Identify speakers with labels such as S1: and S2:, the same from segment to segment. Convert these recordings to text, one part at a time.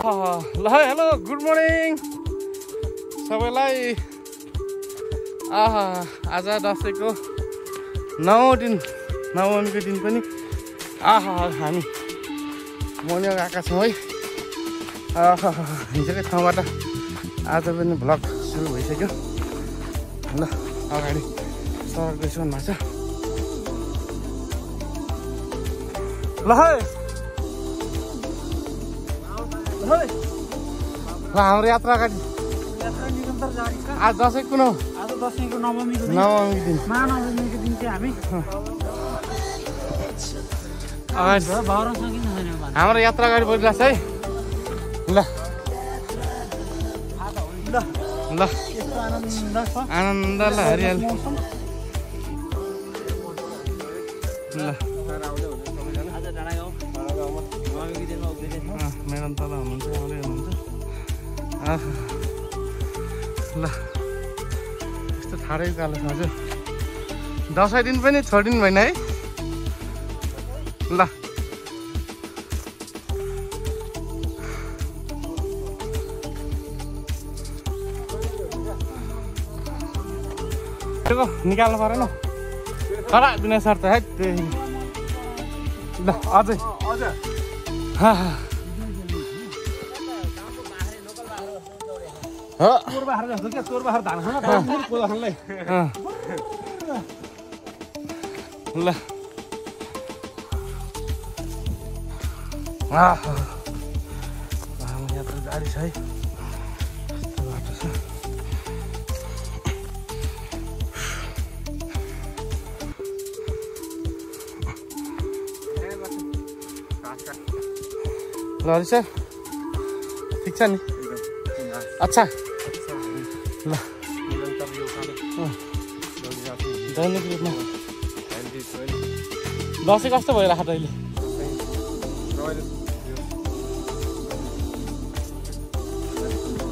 S1: ल hello good morning सबैलाई। आज दसैँको 9 दिन, नवमीको दिन पनि हामी मोनिया गएका छौँ है। हिजोकै ठाउँबाट आज पनि भ्लग सुरु भइसक्यो। ल अगाडि सडक रेस्टुरेन्टमा छ। ल हाम्रो यात्रा अगाडि
S2: निरन्तर जारी छ।
S1: आज दसैँ कुन हो?
S2: आज दसैँको नवमीको दिन,
S1: नवमीको दिन,
S2: महानवमीको दिन चाहिँ हामी
S1: अगाडि
S2: भएर सकिन्छ छैन
S1: हाम्रो यात्रा अगाडि बढिरहेछ है। ल ल
S2: यस्तो आनन्द छ,
S1: आनन्द ल हरियाली
S2: मौसम।
S1: ल
S2: आज डाँडागाउँ नवमीको दिनमा उभिँदैछ।
S1: मेरो तल हुनुहुन्छ, आउँदै हुनुहुन्छ। ल यस्तो ठाडै कालो छ हजुर। दसैँ दिन पनि छोडिनु भएन है। ल निकाल्नु परेन खडा बिना शर्त है। ल अझै
S2: चोर बाख्रा जस्तो क्या, चोर बाख्रा धान खान कोदो खानलाई।
S1: ल यहाँ त गाडी छ है। यस्तो बाटो छ। ल हरि सर ठिक छ नि? अच्छा ल दैनिक रूपमा दसैँ कस्तो भइरहेको त अहिले?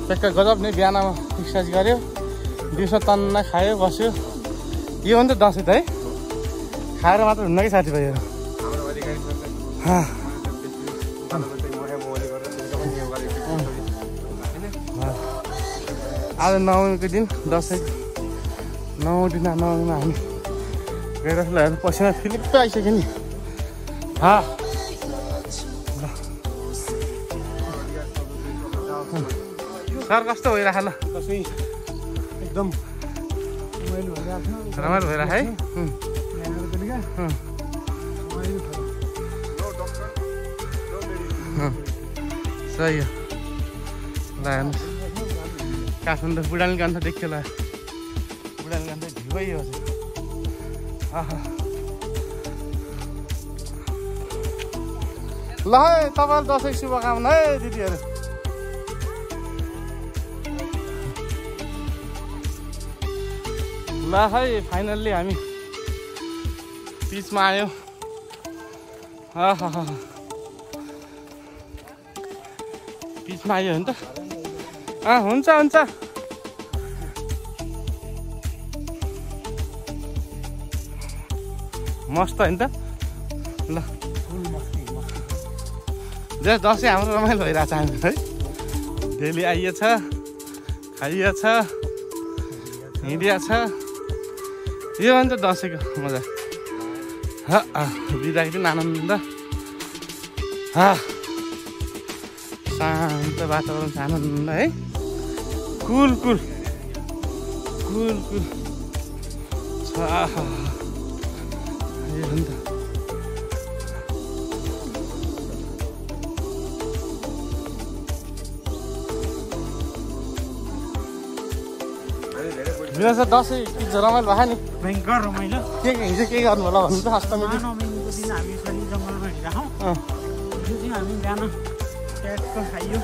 S1: ट्याक्क गजब नै। बिहानमा एक्सर्साइज गऱ्यो, दिउँसो तन्ना खायो, बस्यो। यो हो नि त दसैँ त है। खाएर मात्र हुन्न कि साथीभाइहरू। आज नवमीको दिन, दसैँ 9 दिन नवमीमा हामी गएर हेर्नु पसिना फिलिप्पै आइसक्यो नि। सर कस्तो भइरहेको? ल
S2: दसैँ एकदम
S1: रमाइलो भइरहेको है। सही हो। ल हेर्नुहोस् काठमाडौँ बुढानी गान्थ देखियो। ल बुढानी गान्थ ढिलै हो। ल है तपाईँहरू दसैँ शुभकामना है दिदीहरू। ल है फाइनल्ली हामी बिचमा आयो। बिचमा आयो नि त। हुन्छ हुन्छ। मस्त होइन त। ल दसैँ हाम्रो रमाइलो भइरहेछ हामी है। डेली आइएछ, खाइएछ, हिँडिएछ। यो हो नि त दसैँको मजा। बिदाको दिन आनन्द। शान्त वातावरण छ, आनन्द है। कुल कुल कुल कुल छ। यो हो नि त। मेरो चाहिँ दसैँ रमाइलो भयो नि।
S2: भयङ्कर रमाइलो।
S1: हिजो के गर्नु होला भन्नु त? अष्टमी दिन
S2: महानवमीको दिन हामी यसरी जङ्गलमा हिँडिरहेछौँ। यो चाहिँ हामी बिहान ट्याक्क खाइयो,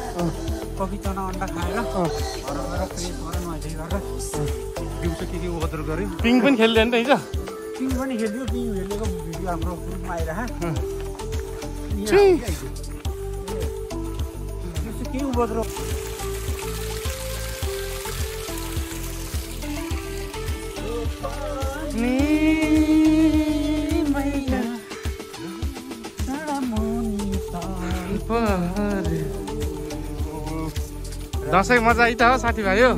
S2: कफी चना अन्डा खाएर घर गएर फ्रेस भएर नुहाइ गरेर दिउँसो के उपद्रो गऱ्यो।
S1: पिङ पनि खेल्यो नि त हिजो?
S2: पिङ पनि खेल्यो। पिङ खेलेको भिडियो हाम्रो ग्रुपमा आइरहेको। के उपद्रो
S1: दसैँ मजा आइ त हो साथीभाइ हो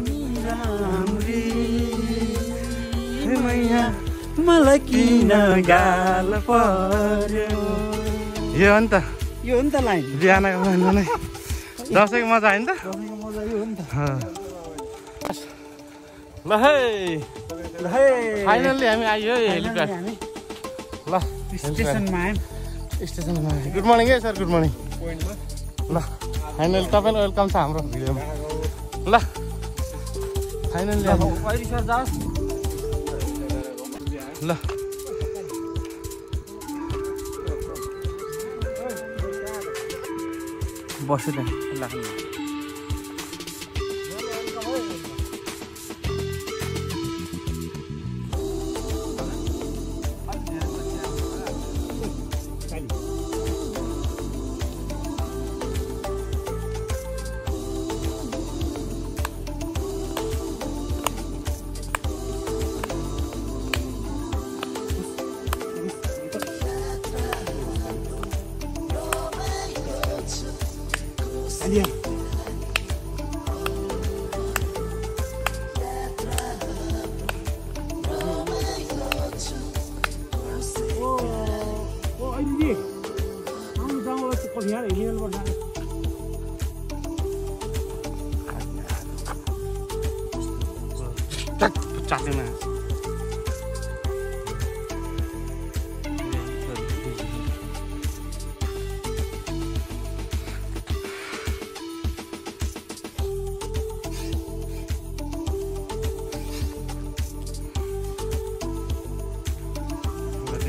S2: मलाई किन गाल पर्यो
S1: यो हो नि त
S2: यो हो नि त लाइन
S1: बिहानको महिना नै दसैँको मजा आयो नि त
S2: मजा यो हो नि त
S1: ल है फाइनल्ली हामी आइयो हेलिप्याड ल
S2: स्टेसनमा आयौँ
S1: स्टेसनमा आयो गुड मर्निङ है सर गुड मर्निङ ल फाइनली तपाईँलाई वेलकम छ हाम्रो भिडियोमा ल फाइनल्ली
S2: सर जाओस्
S1: ल
S2: बस्यो त ल
S1: चाँचीमा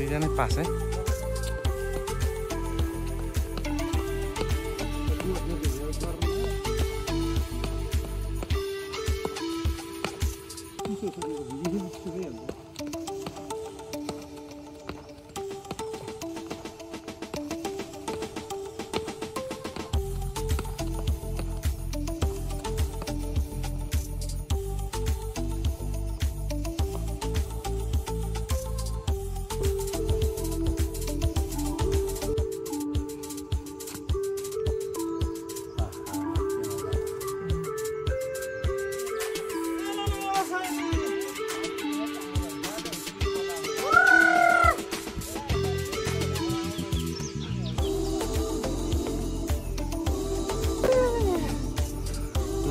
S1: दुईजना पास है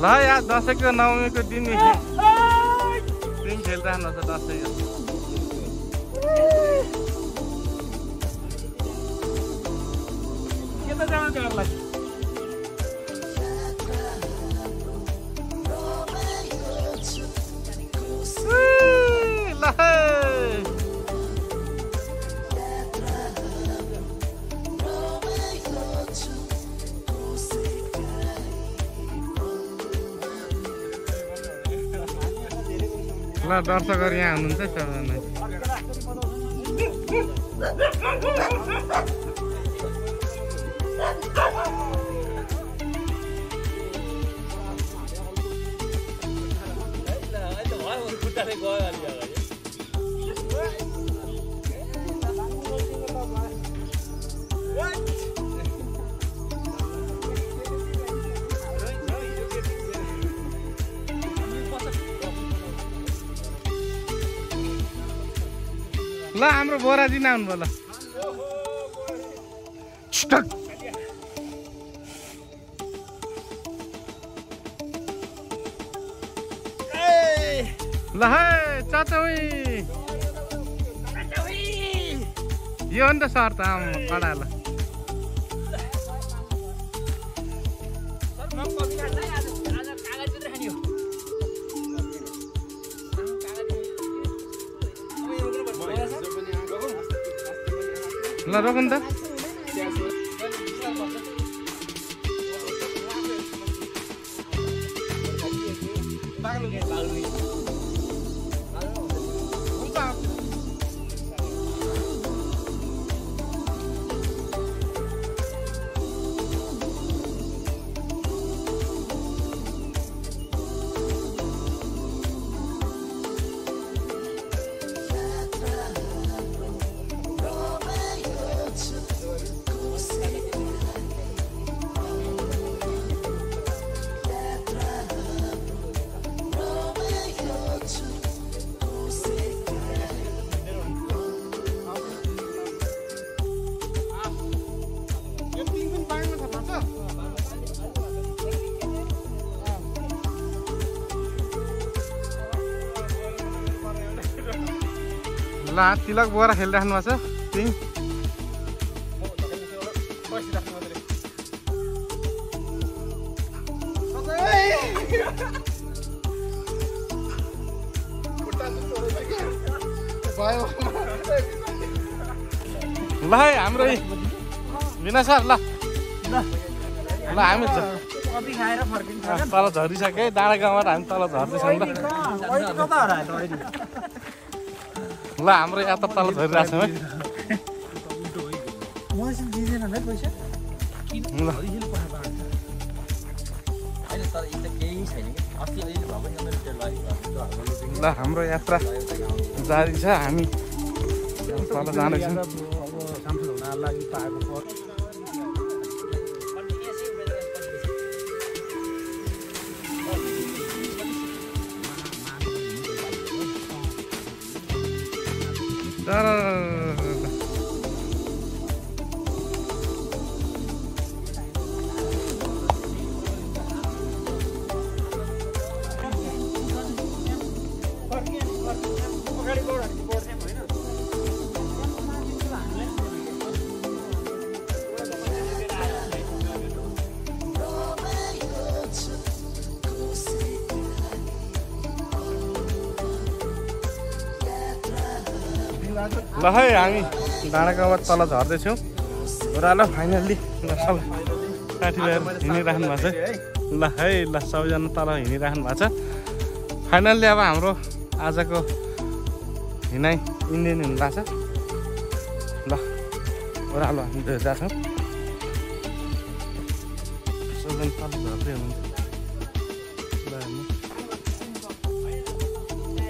S1: ल यार दसैँको नवमीको दिन दिन खेलिरहनु छ दसैँ
S2: के त जानु घरलाई
S1: ल दर्शकहरू यहाँ हुनुहुन्छ सबैजना ल हाम्रो बोराजी नै आउनुभयो ल ल है चचौई यो हो नि त सर त कडा ल ल रोकौँ त ल तिलक बोरा खेलिराख्नु भएको छ तिङ ल है हाम्रो बिना सर ल ल हामी
S2: कफी खाएर फर्किन्छ
S1: तल झरिसक्यो डाँडा गाउँबाट हामी तल झर्दैछौँ ल हाम्रो यहाँ त तल झरिरहेको छौँ है ल हाम्रो यात्रा जारी छ हामी तल जाँदैछौँ ल है हामी डाँडा गाउँबाट तल झर्दैछौँ ओह्रालो फाइनल्ली ल सबै साथीभाइहरू हिँडिराख्नु भएको छ ल है ल सबैजना तल हिँडिराख्नु भएको छ फाइनल्ली अब हाम्रो आजको हिँडाइ इन्डियन हुनु लाग्छ ल ओह्रालो हामी जान्छौँ सबैजना तल झर्दै हुनुहुन्छ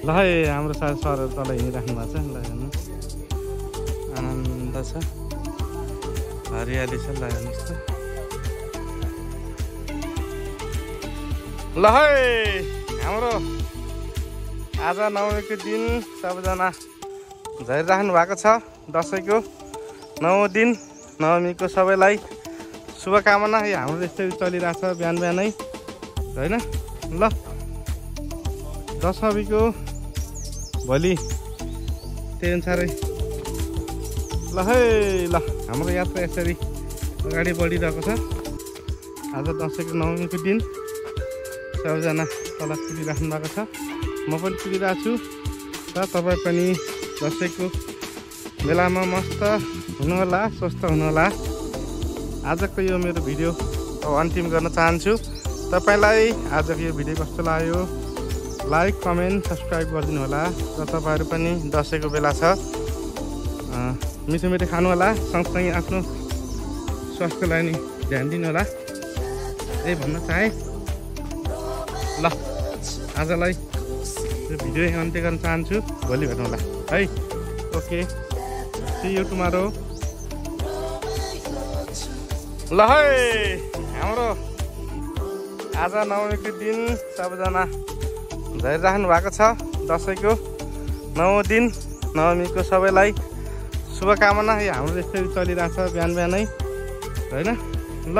S1: ल है हाम्रो सरहरू तल हिँडिराख्नु भएको छ ल हेर्नु आनन्द छ हरियाली छ ल हेर्नुहोस् त ल है हाम्रो आज नवमीको दिन सबैजना झरिराख्नु भएको छ दसैँको 9औं दिन नवमीको सबैलाई शुभकामना यो हाम्रो यस्तै चलिरहेछ बिहान बिहानै होइन ल दशमीको भोलि त्यही अनुसारै ल है ल हाम्रो यात्रा यसरी अगाडि बढिरहेको छ आज दसैँको नवमीको दिन सबैजना तल पुगिराख्नु भएको छ म पनि पुगिरहेको छु र तपाईँ पनि दसैँको बेलामा मस्त हुनुहोला स्वस्थ हुनुहोला आजको यो मेरो भिडियो अन्तिम गर्न चाहन्छु तपाईँलाई आजको यो भिडियो कस्तो लाग्यो लाइक कमेन्ट सब्सक्राइब गरिदिनु होला र तपाईँहरू पनि दसैँको बेला छ मिठो मिठो खानु होला सँगसँगै आफ्नो स्वास्थ्यलाई नि ध्यान दिनु होला यही भन्न चाहे ल आजलाई यो भिडियो अन्त्य गर्न चाहन्छु भोलि भेटौँ होला है ओके सी यू टुमारो ल है हाम्रो आज नवमीको दिन सबैजना झरिराख्नु भएको छ दसैँको 9औं दिन नवमीको सबैलाई शुभकामना यो हाम्रो यस्तै चलिरहेछ बिहान बिहानै होइन ल